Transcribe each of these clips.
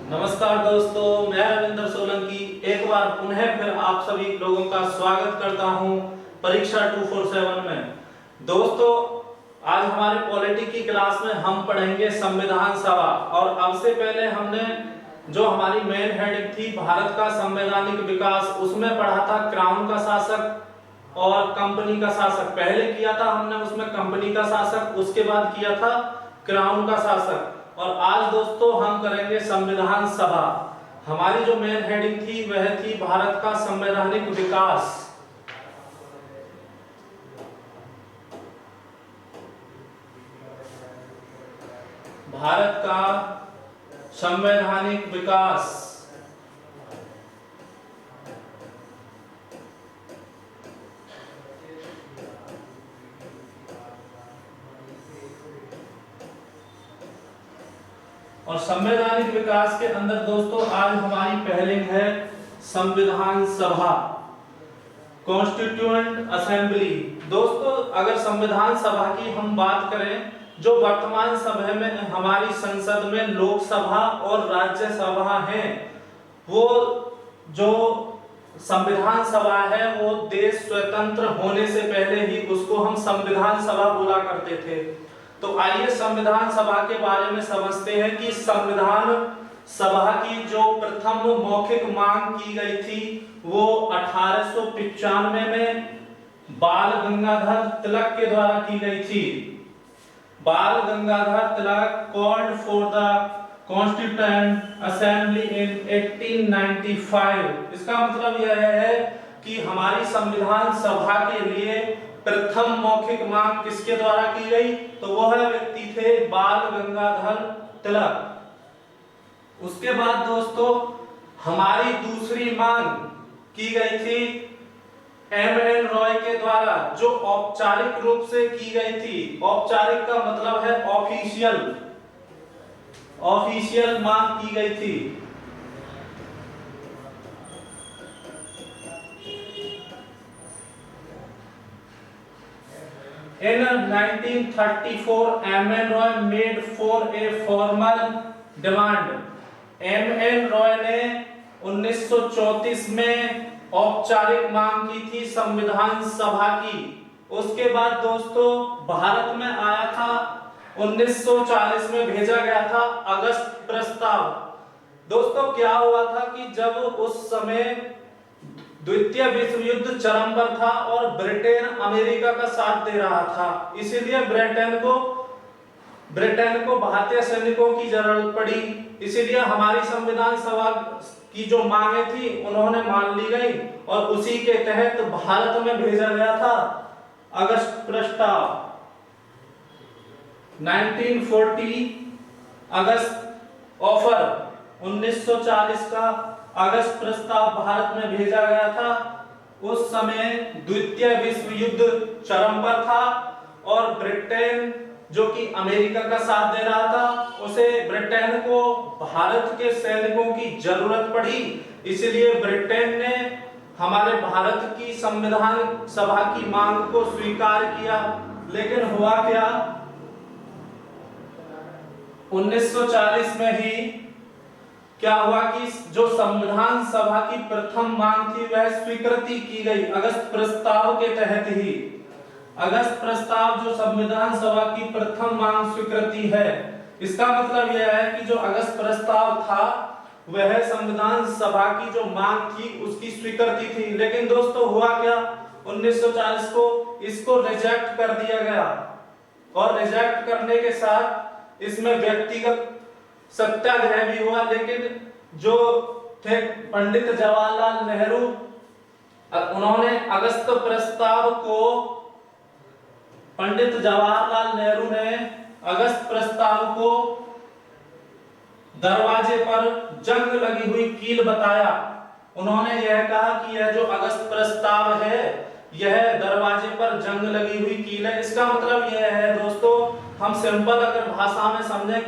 नमस्कार दोस्तों, मैं रविंद्र सोलंकी एक बार पुनः फिर आप सभी लोगों का स्वागत करता हूं परीक्षा 247 में। दोस्तों, आज हमारे पॉलिटी की क्लास में हम पढ़ेंगे संविधान सभा। और अब से पहले हमने जो हमारी मेन हेडिंग थी भारत का संवैधानिक विकास, उसमें पढ़ा था क्राउन का शासक और कंपनी का शासक। पहले किया था हमने उसमें कंपनी का शासक, उसके बाद किया था क्राउन का शासक। और आज दोस्तों हम करेंगे संविधान सभा। हमारी जो मेन हेडिंग थी वह थी भारत का संवैधानिक विकास। भारत का संवैधानिक विकास। और संवैधानिक विकास के अंदर दोस्तों आज हमारी पहली है संविधान सभा, कॉन्स्टिट्यूएंट असेंबली। दोस्तों, अगर संविधान सभा की हम बात करें, जो वर्तमान समय में हमारी संसद में लोकसभा और राज्यसभा है, वो जो संविधान सभा है वो देश स्वतंत्र होने से पहले ही उसको हम संविधान सभा बोला करते थे। तो आइए संविधान सभा के बारे में समझते हैं कि संविधान सभा की जो प्रथम मौखिक मांग की गई थी वो 1895 में बाल गंगाधर तिलक के द्वारा की गई थी। Bal Gangadhar Tilak called for the constituent assembly in 1895। इसका मतलब यह है कि हमारी संविधान सभा के लिए प्रथम मौखिक मांग किसके द्वारा की गई, तो वह व्यक्ति थे बाल गंगाधर तिलक। उसके बाद दोस्तों हमारी दूसरी मांग की गई थी एम.एन. रॉय के द्वारा, जो औपचारिक रूप से की गई थी। औपचारिक का मतलब है ऑफिशियल मांग की गई थी। In 1934, M.N. Roy made for a formal demand. M.N. Roy ने 1934 में औपचारिक मांग की थी संविधान सभा की। उसके बाद दोस्तों भारत में आया था 1940 में भेजा गया था अगस्त प्रस्ताव। दोस्तों क्या हुआ था कि जब उस समय द्वितीय विश्व युद्ध चरम पर था और ब्रिटेन अमेरिका का साथ दे रहा था, इसीलिए ब्रिटेन को भारतीय सैनिकों की जरूरत पड़ी। इसीलिए हमारी संविधान सभा की जो मांगे थी उन्होंने मान ली गई और उसी के तहत भारत में भेजा गया था अगस्त प्रस्ताव। 1940 अगस्त ऑफर, 1940 का अगस्त प्रस्ताव भारत में भेजा गया था। उस समय द्वितीय विश्व युद्ध चरम पर था और ब्रिटेन जो कि अमेरिका का साथ दे रहा था, उसे ब्रिटेन को भारत के सैनिकों की जरूरत पड़ी। इसलिए ब्रिटेन ने हमारे भारत की संविधान सभा की मांग को स्वीकार किया। लेकिन हुआ क्या, 1940 में ही क्या हुआ कि जो संविधान सभा की प्रथम मांग थी वह स्वीकृति की गई अगस्त प्रस्ताव के तहत ही। अगस्त प्रस्ताव जो संविधान सभा की प्रथम मांग स्वीकृति है, इसका मतलब यह है कि जो अगस्त प्रस्ताव था वह संविधान सभा की जो मांग थी उसकी स्वीकृति थी। लेकिन दोस्तों हुआ क्या, 1940 को इसको रिजेक्ट कर दिया गया और रिजेक्ट करने के साथ इसमें व्यक्तिगत सत्याग्रह भी हुआ। लेकिन जो थे पंडित जवाहरलाल नेहरू, उन्होंने अगस्त प्रस्ताव को, पंडित जवाहरलाल नेहरू ने अगस्त प्रस्ताव को दरवाजे पर जंग लगी हुई कील बताया। उन्होंने यह कहा कि यह जो अगस्त प्रस्ताव है यह दरवाजे पर जंग लगी हुई कील है। इसका मतलब यह है दोस्तों, हम सिंपल अगर भाषा में समझें,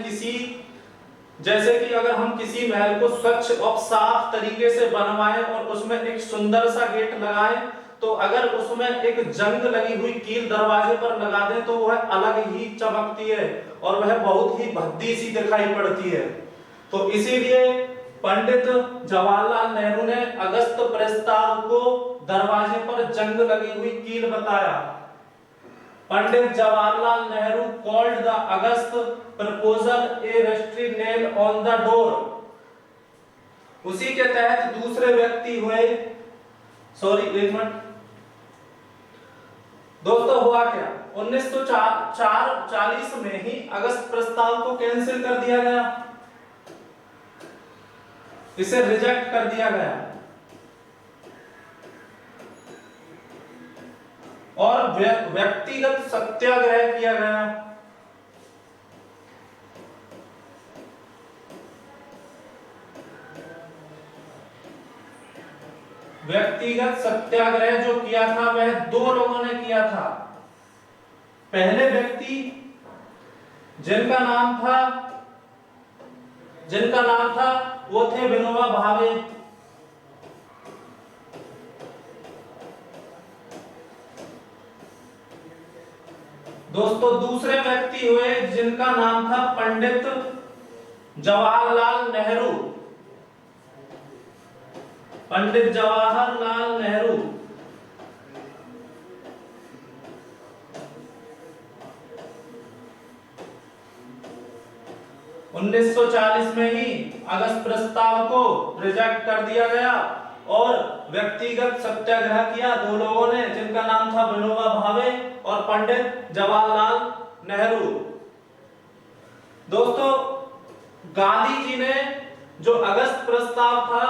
जैसे कि अगर हम किसी महल को स्वच्छ और साफ तरीके से बनवाएं और उसमें एक सुंदर सा गेट लगाएं, तो अगर उसमें एक जंग लगी हुई कील दरवाजे पर लगा दें तो वह अलग ही चमकती है और वह बहुत ही भद्दी सी दिखाई पड़ती है। तो इसीलिए पंडित जवाहरलाल नेहरू ने अगस्त प्रस्ताव को दरवाजे पर जंग लगी हुई कील बताया। Pandit Jawaharlal Nehru called the August proposal a rusty nail on the door. उसी के तहत दूसरे व्यक्ति हुए, एक मिनट दोस्तों, हुआ क्या, 1940 में ही अगस्त प्रस्ताव को कैंसिल कर दिया गया, इसे रिजेक्ट कर दिया गया और व्यक्तिगत सत्याग्रह किया गया। व्यक्तिगत सत्याग्रह जो किया था वह दो लोगों ने किया था। पहले व्यक्ति जिनका नाम था वो थे विनोबा भावे। दोस्तों दूसरे व्यक्ति हुए जिनका नाम था पंडित जवाहरलाल नेहरू। पंडित जवाहरलाल नेहरू (1940) में ही अगस्त प्रस्ताव को रिजेक्ट कर दिया गया और व्यक्तिगत सत्याग्रह किया दो लोगों ने जिनका नाम था विनोबा भावे और पंडित जवाहरलाल नेहरू। दोस्तों गांधी जी ने जो अगस्त प्रस्ताव था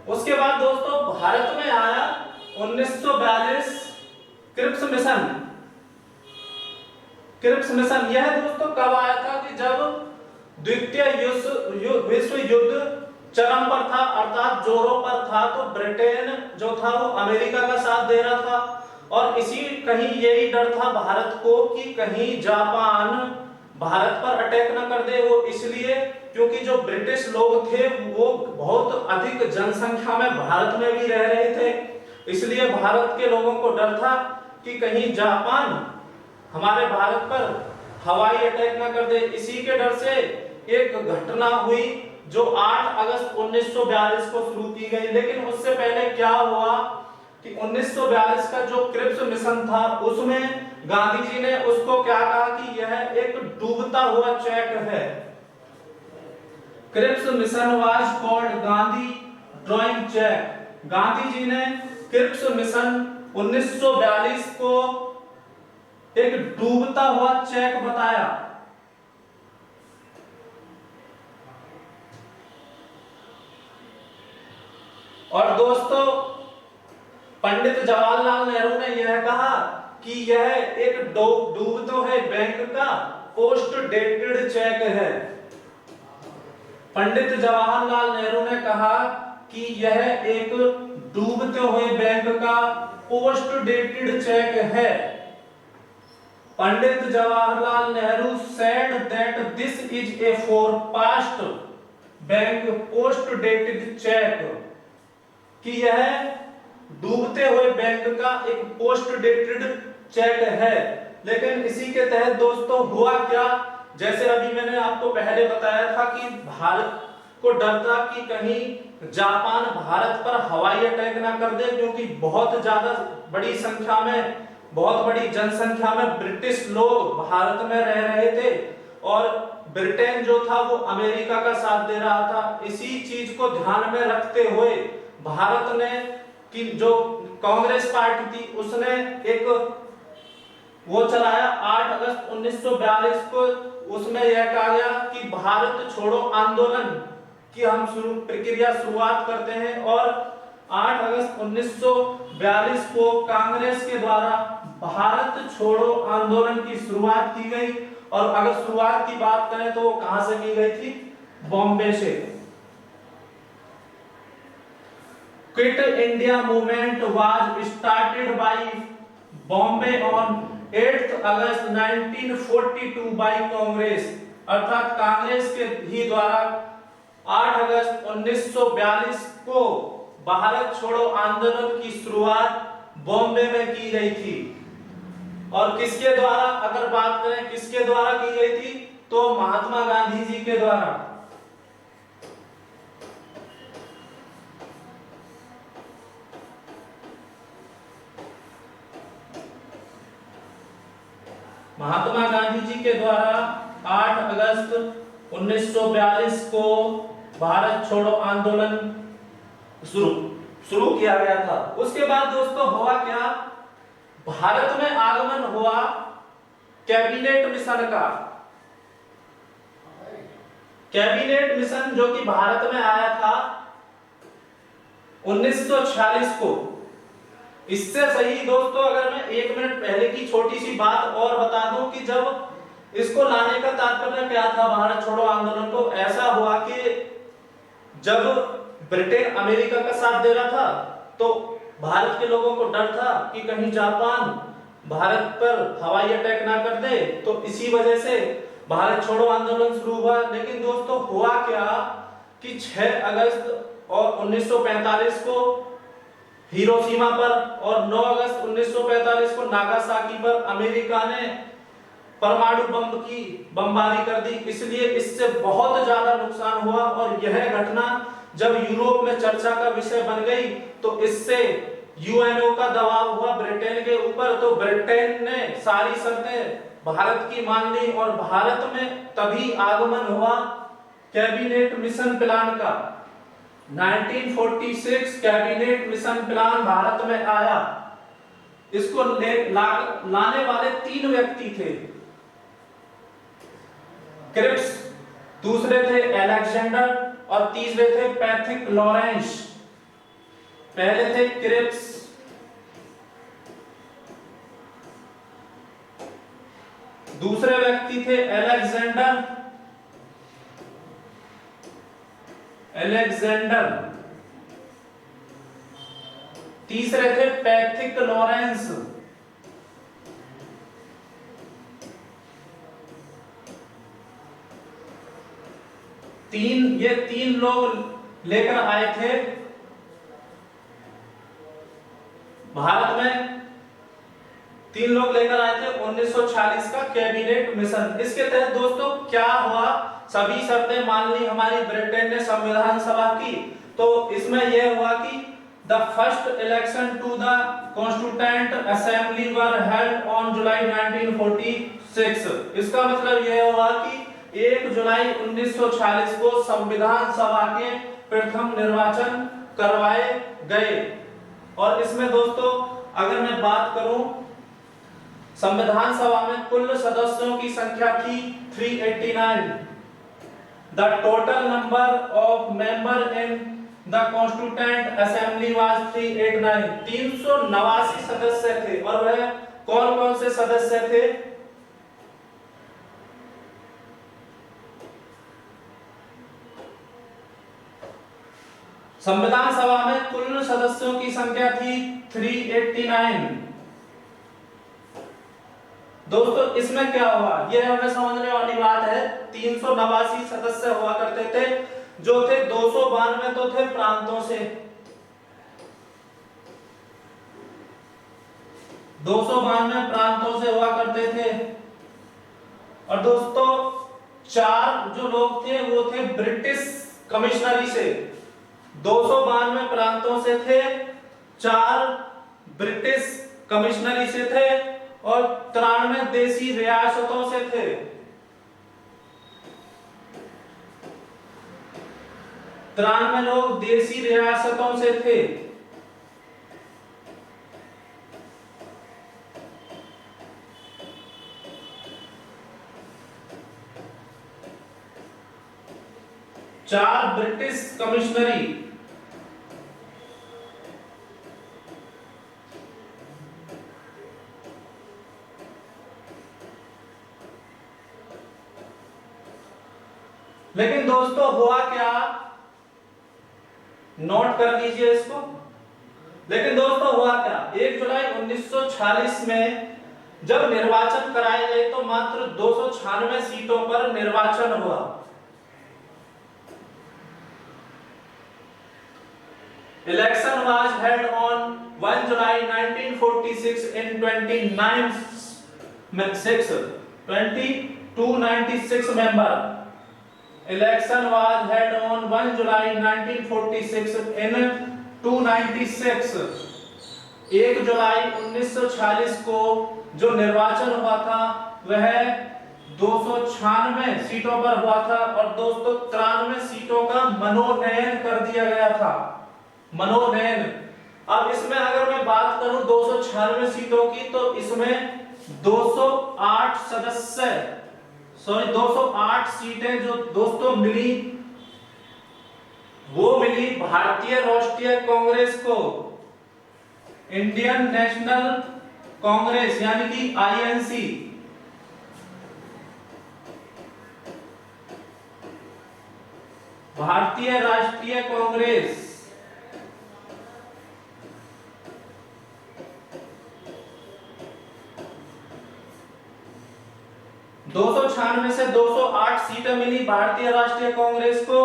उसके बाद दोस्तों भारत में आया 1942 क्रिप्स मिशन। यह दोस्तों कब आया था कि जब द्वितीय विश्व युद्ध चरम पर था, अर्थात जोरों पर था, तो ब्रिटेन जो था वो अमेरिका का साथ दे रहा था और कहीं यही डर था भारत को कि कहीं जापान भारत पर अटैक न कर दे। वो इसलिए क्योंकि जो ब्रिटिश लोग थे वो बहुत अधिक जनसंख्या में भारत में भी रह रहे थे, इसलिए भारत के लोगों को डर था कि कहीं जापान हमारे भारत पर हवाई अटैक न कर दे। इसी के डर से एक घटना हुई जो 8 अगस्त 1942 को शुरू की गई। लेकिन उससे पहले क्या हुआ कि 1942 का जो क्रिप्स मिशन था उसमें गांधी जी ने उसको क्या कहा कि यह एक डूबता हुआ चैक है। Cripps mission was called Gandhi drawing cheque. Gandhi ji ने क्रिप्स मिशन 1942 को एक डूबता हुआ चेक बताया। और दोस्तों पंडित जवाहरलाल नेहरू ने यह कहा कि यह एक डूबते हुए बैंक का पोस्ट डेटेड चेक है। पंडित जवाहरलाल नेहरू ने कहा कि यह एक डूबते हुए बैंक का पोस्ट डेटेड चेक है। पंडित Jawaharlal Nehru said that this is a for past bank post dated check, कि यह डूबते हुए बैंक का एक पोस्ट डेटेड चेक है। लेकिन इसी के तहत दोस्तों हुआ क्या, जैसे अभी मैंने आपको पहले बताया था कि भारत को डर था कि कहीं जापान भारत पर हवाई अटैक ना कर दे, क्योंकि बहुत ज्यादा बड़ी संख्या में, बहुत बड़ी जनसंख्या में ब्रिटिश लोग भारत में रह रहे थे और ब्रिटेन जो था वो अमेरिका का साथ दे रहा था। इसी चीज को ध्यान में रखते हुए भारत ने कि जो कांग्रेस पार्टी थी उसने एक वो चलाया 8 अगस्त 1942 को। उसमें यह कहा गया कि भारत छोड़ो आंदोलन की हम प्रक्रिया शुरुआत करते हैं और 8 अगस्त 1942 को कांग्रेस के द्वारा भारत छोड़ो आंदोलन की शुरुआत की गई। और अगर शुरुआत की बात करें तो वो कहां से की गई थी, बॉम्बे से। Quit India movement was started by Bombay on 8 August 1942 by Congress, अर्थात कांग्रेस के ही द्वारा 8 अगस्त 1942 को भारत छोड़ो आंदोलन की शुरुआत बॉम्बे में की गई थी। और किसके द्वारा, अगर बात करें किसके द्वारा की गई थी, तो महात्मा गांधी जी के द्वारा। महात्मा गांधी जी के द्वारा 8 अगस्त 1942 को भारत छोड़ो आंदोलन शुरू किया गया था। उसके बाद दोस्तों हुआ क्या, भारत में आगमन हुआ कैबिनेट मिशन का। कैबिनेट मिशन जो कि भारत में आया था 1946 को। इससे सही दोस्तों अगर मैं 1 मिनट पहले की छोटी सी बात और बता दूं कि जब इसको लाने का तात्पर्य क्या था भारत छोड़ो आंदोलन को, ऐसा हुआ कि जब ब्रिटेन अमेरिका का साथ दे रहा था तो भारत के लोगों को डर था कि कहीं जापान भारत पर हवाई अटैक ना कर दे, तो इसी वजह से भारत छोड़ो आंदोलन शुरू हुआ। लेकिन दोस्तों हुआ क्या कि 6 अगस्त और 1945 को हिरोशिमा पर और 9 अगस्त 1945 को नागासाकी पर अमेरिका ने परमाणु बम की बमबारी कर दी। इसलिए इससे बहुत ज्यादा नुकसान हुआ और यह घटना जब यूरोप में चर्चा का विषय बन गई तो इससे यूएनओ का दबाव हुआ ब्रिटेन के ऊपर। तो ब्रिटेन ने सारी शर्तें भारत की मान ली और भारत में तभी आगमन हुआ कैबिनेट मिशन प्लान का। 1946 कैबिनेट मिशन प्लान भारत में आया। इसको लाने वाले 3 व्यक्ति थे, क्रिप्स, दूसरे थे अलेक्जेंडर और तीसरे थे पैथिक लॉरेंस। पहले थे क्रिप्स, दूसरे व्यक्ति थे अलेक्जेंडर, तीसरे थे पैथिक लॉरेंस। ये 3 लोग लेकर आए थे भारत में, 3 लोग लेकर आए थे 1946 का कैबिनेट मिशन। इसके तहत दोस्तों क्या हुआ, सभी शर्तें मान ली हमारी ब्रिटेन ने संविधान सभा की। तो इसमें यह हुआ कि the first election to the constituent assembly were held on July 1946। इसका मतलब यह हुआ कि 1 जुलाई 1946 को संविधान सभा के प्रथम निर्वाचन करवाए गए। और इसमें दोस्तों अगर मैं बात करूं, संविधान सभा में कुल सदस्यों की संख्या थी 389। The total number of member in the constituent assembly was 389। 389 सदस्य थे। और वह कौन कौन से सदस्य थे, संविधान सभा में कुल सदस्यों की संख्या थी 389। दोस्तों इसमें क्या हुआ, यह हमें समझने वाली बात है। 389 सदस्य हुआ करते थे, जो थे 292 तो थे प्रांतों से, 292 प्रांतों से हुआ करते थे। और दोस्तों 4 जो लोग थे वो थे ब्रिटिश कमिश्नरी से, 292 प्रांतों से थे, 4 ब्रिटिश कमिश्नरी से थे और 93 देसी रियासतों से थे। 93 लोग देसी रियासतों से थे। चार ब्रिटिश कमिश्नरी, लेकिन दोस्तों हुआ क्या, नोट कर लीजिए इसको। लेकिन दोस्तों हुआ क्या, 1 जुलाई 1946 में जब निर्वाचन कराए गए तो मात्र 296 सीटों पर निर्वाचन हुआ। Election was held on 1 July 1946 in 29 296 member. Election was held on 1 July 1946 in 296. 1 जुलाई 1946 को जो निर्वाचन हुआ था वह 296 सीटों पर हुआ था और दोस्तों 93 सीटों का मनोनयन कर दिया गया था। मनोनयन। अब इसमें अगर मैं बात करूं 296 सीटों की तो इसमें 208 सीटें जो दोस्तों मिली वो मिली भारतीय राष्ट्रीय कांग्रेस को, इंडियन नेशनल कांग्रेस यानी कि आईएनसी। भारतीय राष्ट्रीय कांग्रेस। दो से 208 सीटें मिली भारतीय राष्ट्रीय कांग्रेस को,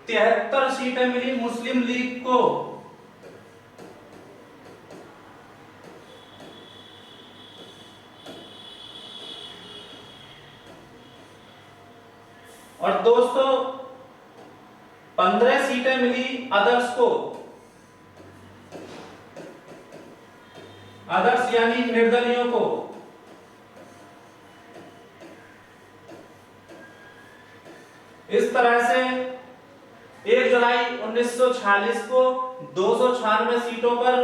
73 सीटें मिली मुस्लिम लीग को। और दोस्तों 15 सीटें मिली अदर्स को। अदर्स यानी निर्दलीयों को। इस तरह से 1 जुलाई 1946 को 296 सीटों पर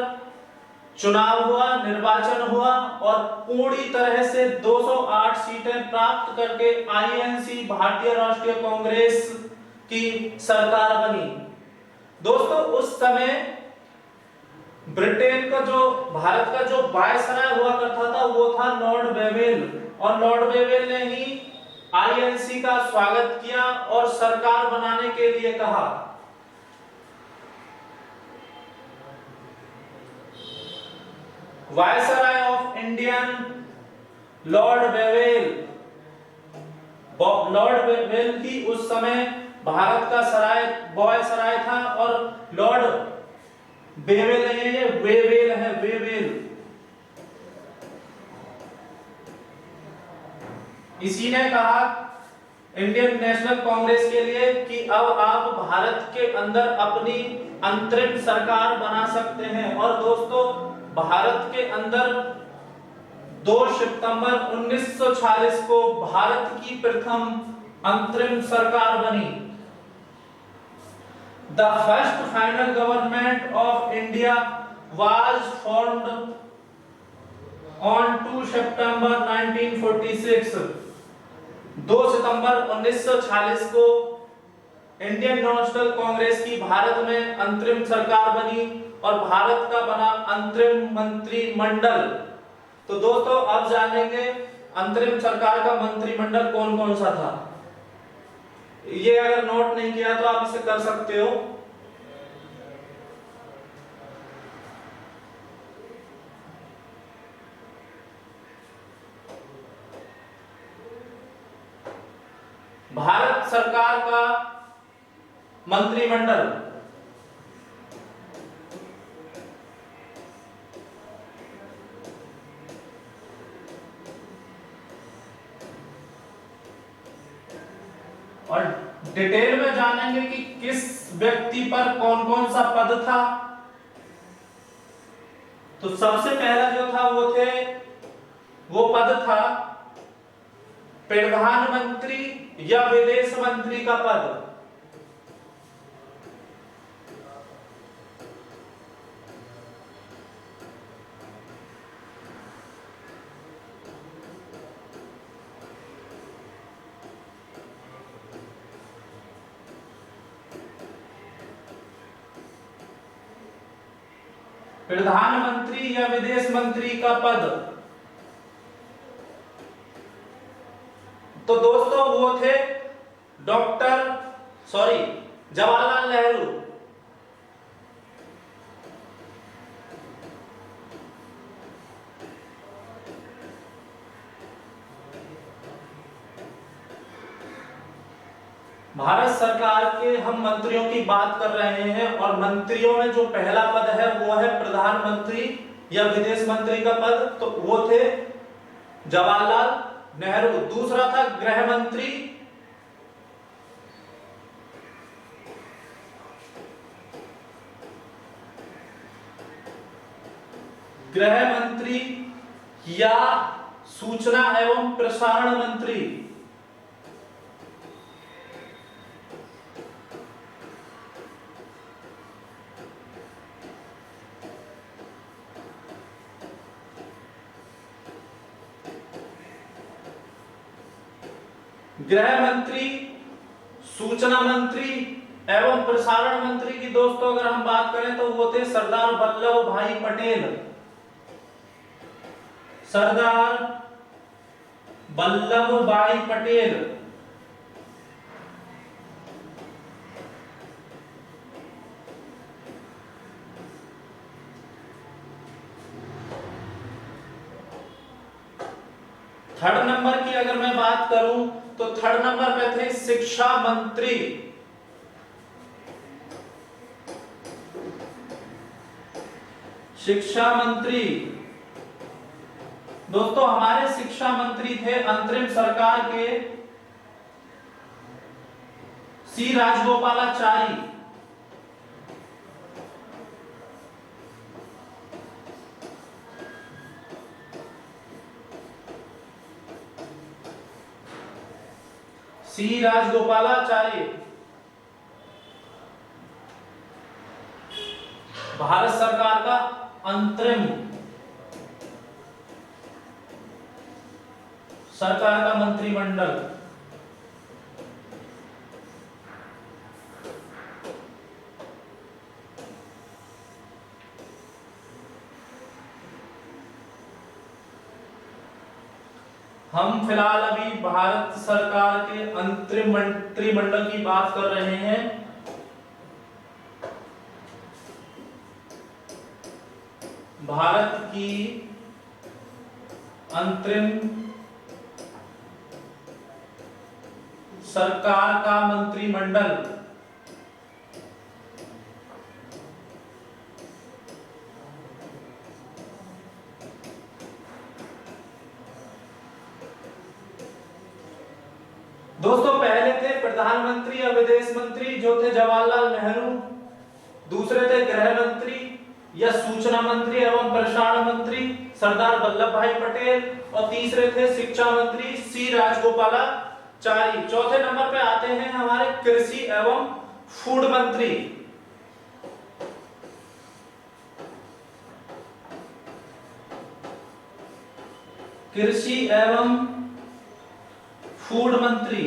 चुनाव हुआ, निर्वाचन हुआ और पूरी तरह से 208 सीटें प्राप्त करके आईएनसी भारतीय राष्ट्रीय कांग्रेस की सरकार बनी। दोस्तों उस समय ब्रिटेन का जो भारत का जो वायसराय हुआ करता था वो था लॉर्ड वेवेल, और लॉर्ड वेवेल ने ही आईएनसी का स्वागत किया और सरकार बनाने के लिए कहा। Viceroy of Indian Lord Wavell. Lord Wavell की उस समय भारत का वायसराय था और लॉर्ड वेवेल नहीं है, ये वेवेल है, वेवेल। इसी ने कहा इंडियन नेशनल कांग्रेस के लिए कि अब आप भारत के अंदर अपनी अंतरिम सरकार बना सकते हैं। और दोस्तों भारत के अंदर 2 सितंबर 1946 को भारत की प्रथम अंतरिम सरकार बनी। The first final government of India was formed on 2 सितंबर 1946। 2 सितंबर 1946 को इंडियन नेशनल कांग्रेस की भारत में अंतरिम सरकार बनी और भारत का बना अंतरिम मंत्रिमंडल। तो दोस्तों अब जानेंगे अंतरिम सरकार का मंत्रिमंडल कौन कौन सा था। ये अगर नोट नहीं किया तो आप इसे कर सकते हो। भारत सरकार का मंत्रिमंडल और डिटेल में जानेंगे कि किस व्यक्ति पर कौन कौन सा पद था। तो सबसे पहला जो था वो पद था प्रधानमंत्री या विदेश मंत्री का पद। प्रधानमंत्री या विदेश मंत्री का पद। तो दोस्तों वो थे जवाहरलाल नेहरू। भारत सरकार के हम मंत्रियों की बात कर रहे हैं और मंत्रियों में जो पहला पद है वो है प्रधानमंत्री या विदेश मंत्री का पद। तो वो थे जवाहरलाल नेहरू। दूसरा था गृह मंत्री, या सूचना एवं प्रसारण मंत्री। गृह मंत्री, सूचना मंत्री एवं प्रसारण मंत्री की दोस्तों अगर हम बात करें तो वो थे सरदार वल्लभ भाई पटेल। सरदार वल्लभ भाई पटेल। थर्ड नंबर की अगर मैं बात करूं तो थर्ड नंबर पे थे शिक्षा मंत्री। शिक्षा मंत्री दोस्तों हमारे शिक्षा मंत्री थे अंतरिम सरकार के सी राजगोपालाचारी। सी राजगोपालाचारी भारत सरकार का अंतरिम सरकार का मंत्रिमंडल। हम फिलहाल अभी भारत सरकार के अंतरिम मंत्रिमंडल की बात कर रहे हैं। भारत की अंतरिम सरकार का मंत्रिमंडल। दोस्तों पहले थे प्रधानमंत्री या विदेश मंत्री जो थे जवाहरलाल नेहरू। दूसरे थे गृह मंत्री या सूचना मंत्री एवं प्रसारण मंत्री सरदार वल्लभ भाई पटेल। और तीसरे थे शिक्षा मंत्री सी राजगोपालाचारी। चौथे नंबर पे आते हैं हमारे कृषि एवं फूड मंत्री। कृषि एवं फूड मंत्री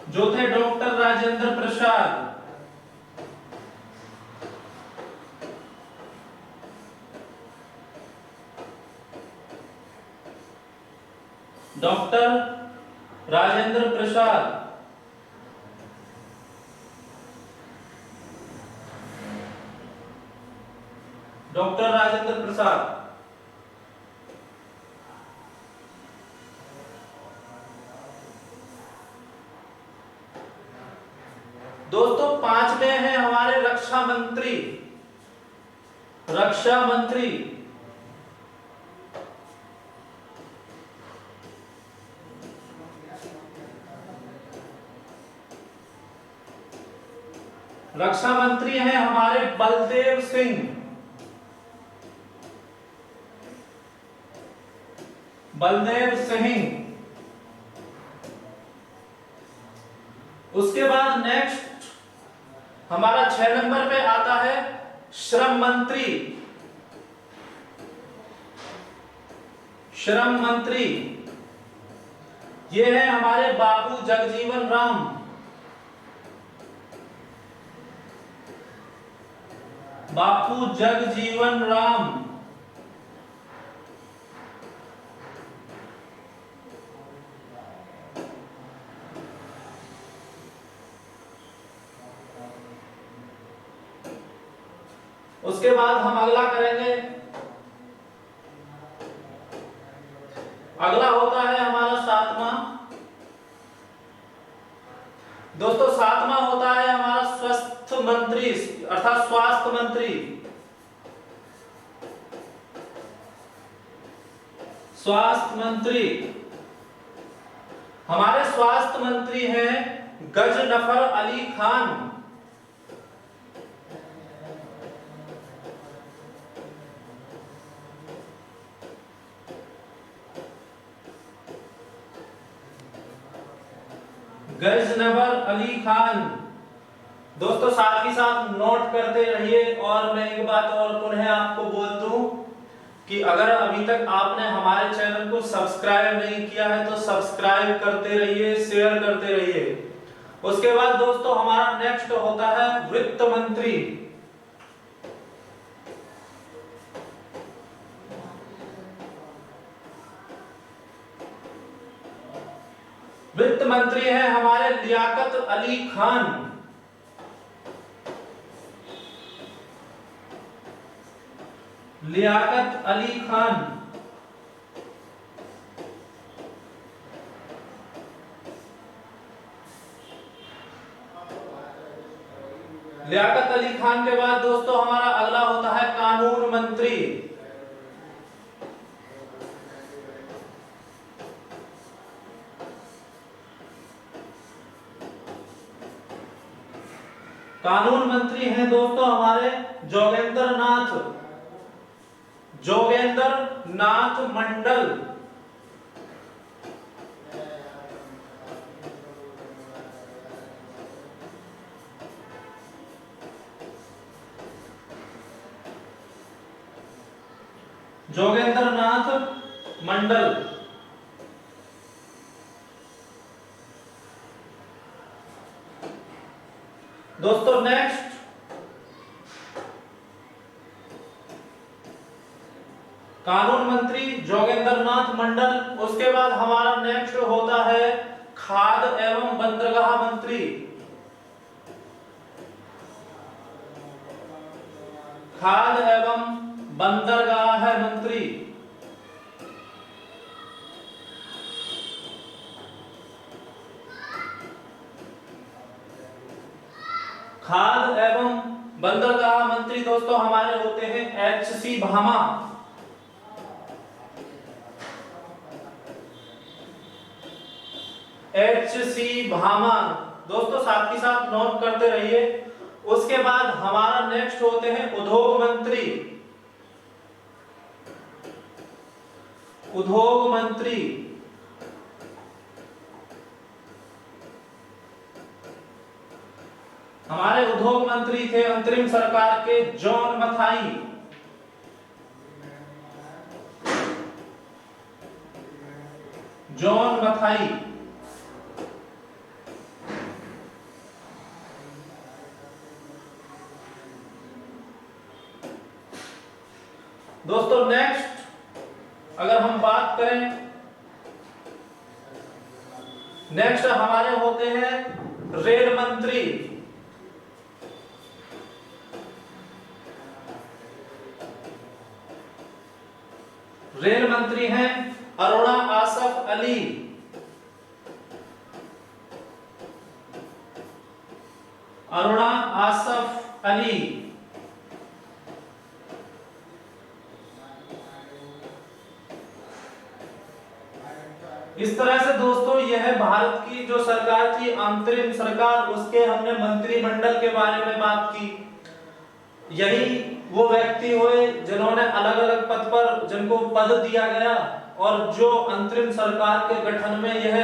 जो थे doctor Rajendra Prasad. Doctor Rajendra Prasad. Doctor Rajendra Prasad. दोस्तों पांचवें हैं हमारे रक्षा मंत्री। रक्षा मंत्री रक्षा मंत्री हैं हमारे बलदेव सिंह। बलदेव सिंह। उसके बाद नेक्स्ट हमारा 6 नंबर पे आता है श्रम मंत्री। श्रम मंत्री ये है हमारे बाबू जगजीवन राम। बापू जगजीवन राम। उसके बाद हम अगला करेंगे। अगला होता है हमारा 7वां। दोस्तों 7वां होता है हमारा स्वास्थ्य मंत्री अर्थात स्वास्थ्य मंत्री। स्वास्थ्य मंत्री, हमारे स्वास्थ्य मंत्री हैं गजनफर अली खान। गजनफर अली खान। दोस्तों साथ ही साथ नोट करते रहिए। और मैं एक बात और पुनः आपको बोल दूं कि अगर अभी तक आपने हमारे चैनल को सब्सक्राइब नहीं किया है तो सब्सक्राइब करते रहिए, शेयर करते रहिए। उसके बाद दोस्तों हमारा नेक्स्ट होता है वित्त मंत्री। वित्त मंत्री हैं हमारे लियाकत अली खान। लियाकत अली खान। लियाकत अली खान के बाद दोस्तों हमारा अगला होता है कानून मंत्री। कानून मंत्री हैं दोस्तों हमारे जोगेंद्र नाथ मंडल। जोगेंद्र नाथ मंडल। दोस्तों नेक्स्ट कानून मंत्री जोगेंद्र नाथ मंडल। उसके बाद हमारा नेक्स्ट होता है खाद्य एवं बंदरगाह मंत्री। खाद्य एवं बंदरगाह मंत्री। खाद्य एवं बंदरगाह मंत्री दोस्तों हमारे होते हैं एच.सी. भामा। एच.सी. भामा। दोस्तों साथ ही साथ नोट करते रहिए। उसके बाद हमारा नेक्स्ट होते हैं उद्योग मंत्री। उद्योग मंत्री हमारे उद्योग मंत्री थे अंतरिम सरकार के जॉन मथाई। जॉन मथाई। दोस्तों नेक्स्ट अगर हम बात करें, नेक्स्ट हमारे होते हैं रेल मंत्री। रेल मंत्री हैं अरुणा आसफ अली। अरुणा आसफ अली। इस तरह से दोस्तों यह भारत की जो सरकार थी अंतरिम सरकार, उसके हमने मंत्रिमंडल के बारे में बात की। यही वो व्यक्ति हुए जिन्होंने अलग अलग पद पर जिनको पद दिया गया और जो अंतरिम सरकार के गठन में यह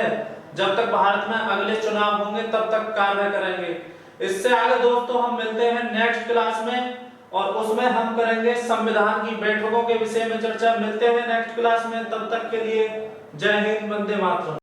जब तक भारत में अगले चुनाव होंगे तब तक कार्य करेंगे। इससे आगे दोस्तों हम मिलते हैं नेक्स्ट क्लास में और उसमें हम करेंगे संविधान की बैठकों के विषय में चर्चा। मिलते हैं नेक्स्ट क्लास में, तब तक के लिए जय हिंद, वंदे मातरम।